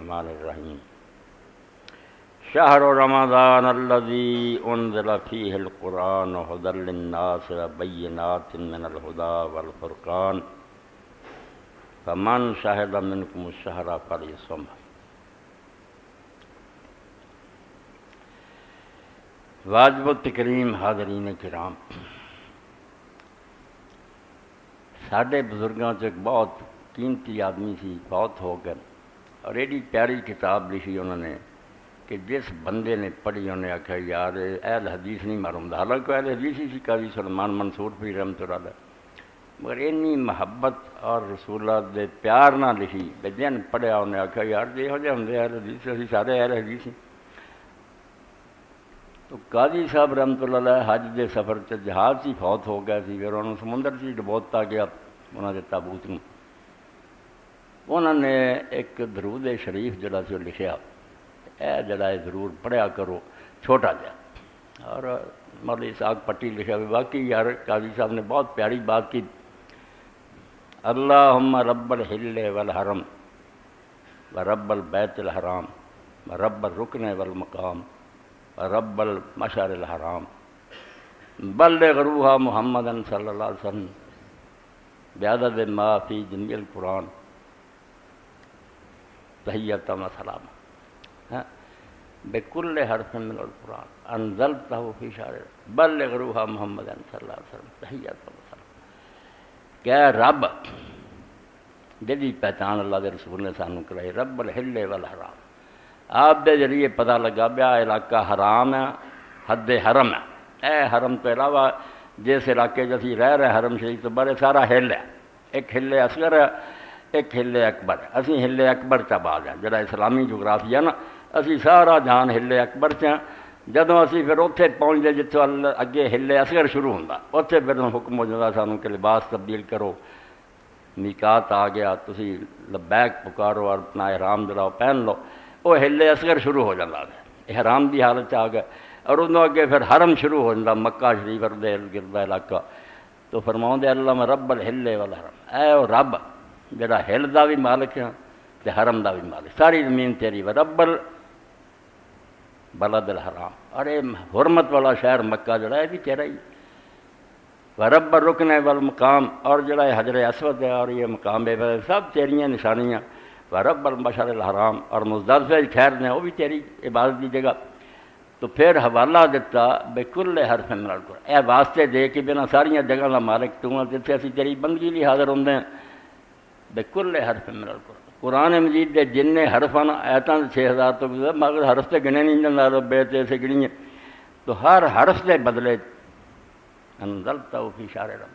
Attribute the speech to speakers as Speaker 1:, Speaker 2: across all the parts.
Speaker 1: الرحمن الرحیم شہر رمضان الذی انزل فیہ القرآن ھدی للناس وبینات من الھدی والفرقان فمن شہد منکم الشہر فلیصمہ۔ واجب التکریم حاضرین کرام، ساڈے بزرگاں چ ایک بہت قیمتی آدمی سی، فوت ہو گئے، اور ایڈی پیاری کتاب لکھی انہوں نے کہ جس بندے نے پڑھی انہیں آخیا یار اہل حدیث نہیں معلوم، حالانکہ اہل حدیث ہی سی قاضی سلیمان منصور پیر رحمۃ اللہ علیہ، مگر اتنی محبت اور رسول اللہ دے پیار نہ لکھی کہ جن پڑھیا انہیں آخیا یار جی یہو جہے ہوں اہل حدیث، اسی سارے اہل حدیث ہیں۔ تو قاضی صاحب رحمۃ اللہ علیہ حج دے سفر سے جہاز ہی فوت ہو گیا سی، پھر انہوں سمندر سے ڈبوتا گیا انہوں نے تابوت میں، انہوں نے ایک درود شریف جڑا سی لکھیا، اے جڑا ہے ضرور پڑھیا کرو، چھوٹا جہا، اور مولوی اسحاق پٹی لکھا بھی واقعی یار قاضی صاحب نے بہت پیاری بات کی، اللہم رب الحل والحرم ورب البیت الحرام ورب الرکن والمقام ورب المشعر الحرام بلغ روح محمد صلی اللہ علیہ وسلم بعدد ما فی جمی القرآن تحیۃ و سلام بکل حرف من القرآن انزلتہ فی شہر بلغ روح محمد صلی اللہ علیہ وسلم تحیۃ و سلام۔ کہ رب جدی پہچان اللہ دے رسول نے سانو کرائی، رب الحل والحرام، آپ دے ذریعے پتہ لگا بیا علاقہ حرام ہے، حد حرم ہے، اے حرم تو علاوہ جس علاقے جسی رہ رہے حرم شریف تو بڑے سارا ہل ہے، ایک ہل اصغر ہے ایک ہل اکبر ہے، اسی ہل اکبر چ بعد ہے جڑا اسلامی جغرافیہ نا، اسی سارا جہان ہل اکبر چ ہیں۔ جدوں اسی پھر اتنے پہنچ جائے جتوں اگے ہل اصغر شروع ہوتا، اتنے پھر حکم ہو جاتا سانوں کہ لباس تبدیل کرو، میقات آ گیا، تسی لبیک پکارو اور اپنا احرام جڑا پہن لو، وہ ہل اصغر شروع ہو جاتا ہے، احرام دی حالت آ گئے، اور انہوں اگے پھر حرم شروع ہو جاتا مکہ شریف اور دے گرد علاقہ۔ تو فرماؤں دے اللہ رب الحل والحرم، اے او رب جڑا ہل دا بھی مالک ہے تے حرم دا بھی مالک، ساری زمین تیری، و رب البلد الحرام، اور اے حرمت والا شہر مکہ جڑا ہے بھی تیرا ہی، و رب الرکن والمقام، اور جڑا ہے حجر اسود ہے اور یہ مقام ہے سب تیریاں نشانیاں، و رب المشعر الحرام، اور مزدلفہ ٹھہر نے وہ بھی تیری عبادت دی جگہ۔ تو پھر حوالہ دیتا بکل حرف من القرآن، اے واسطے دے کے بنا ساریاں جگہ کا مالک تو ہاں، جتنے اسی تیری بندگی لی حاضر ہوندے ہیں، بکل حرف من القرآن، قرآن مجید دے جن حرفاں آیتاں 6000 تو مگر حرف تے گنے نہیں جاندے، رب تے سے گنی، تو ہر حرف دے بدلے انزلتہ فی شہر رمضان،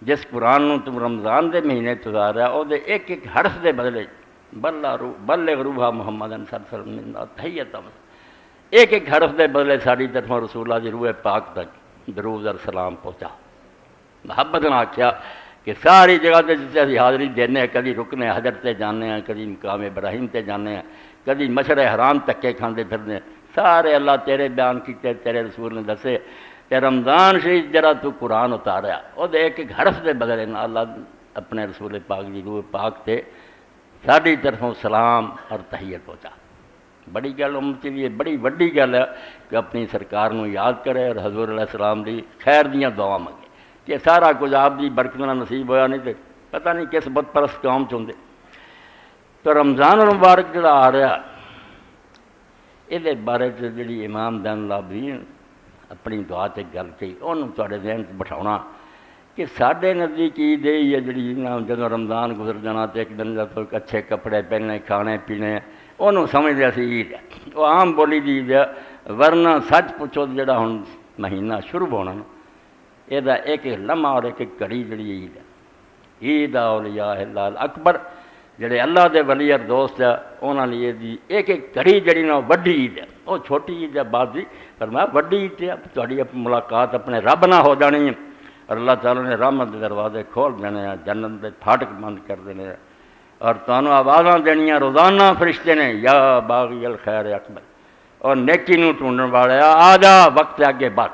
Speaker 1: جس قرآن نو تم رمضان دے مہینے گزاریا او دے ایک ایک حرف دے بدلے بلغ روح محمد صلی اللہ علیہ وسلم تحیۃ، ایک ایک حرف دے بدلے ساری طرفوں رسول اللہ دی روح پاک تک درود اور سلام پہنچا، محبت نہ آکھیا کہ ساری جگہ تے جتنے اسی حاضری دینے ہیں، کدی رکنے حجر تے جانے ہیں، کدی مقام ابراہیم تے جانے ہیں، کدی مشعر حرام تکے کھاندے پھرنے ہیں، سارے اللہ تیرے بیان کیتے، تیرے رسول نے دسے، تے رمضان شریف جڑا تو قرآن اتاریا او دے ایک ایک حرف دے بدلے نہ اللہ اپنے رسول پاک دی روح پاک تے ساری طرفوں سلام اور تحیت پہنچا۔ بڑی گل امت کے لیے بڑی وڈی گل ہے کہ اپنی سرکار نو یاد کرے اور حضور علیہ السلام دی خیر دیاں دعا منگے کہ سارا کچھ آپ دی برکت نال نصیب ہویا، نہیں تے پتہ نہیں کس بت پرست قوم چوندے۔ تو رمضان المبارک جڑا آ رہا یہ بارے جڑی امام دین العابدین اپنی دعا تے گل کہی انہوں تواڈے ذہن چ بٹھاؤنا کہ ساڈے نزدیک عید یہ ہے جڑی جدوں رمضان گزر جانا تے ایک دن جب اچھے کپڑے پہننے کھانے پینے انہوں سمجھدے اسی عید ہے، وہ عام بولی دی عید ہے، ورنہ سچ پوچھو جڑا ہن مہینہ شروع ہونا نا یہ ایک لمحہ اور ایک گھڑی جڑی عید ہے، عید اولیاء اللہ اکبر جڑے اللہ دے ولی اور دوست ہے انہاں لیے دی ایک ایک گھڑی جڑی نا وڈی عید ہے، وہ چھوٹی عید ہے بعد دی، فرمایا وڈی عید ہے، تہاڈی ملاقات اپنے رب نہ ہو جانی ہے، اور اللہ تعالیٰ نے رحمت دے دروازے کھول دینے ہیں، جنت دے پھاٹک بند کر دینے ہیں، اور تانوں آوازاں دینیاں روزانہ فرشتے نے یا باغی الخیر اقبل، اور نیکی نو ڈھونڈن والے آ جا وقت اگے بڑھ۔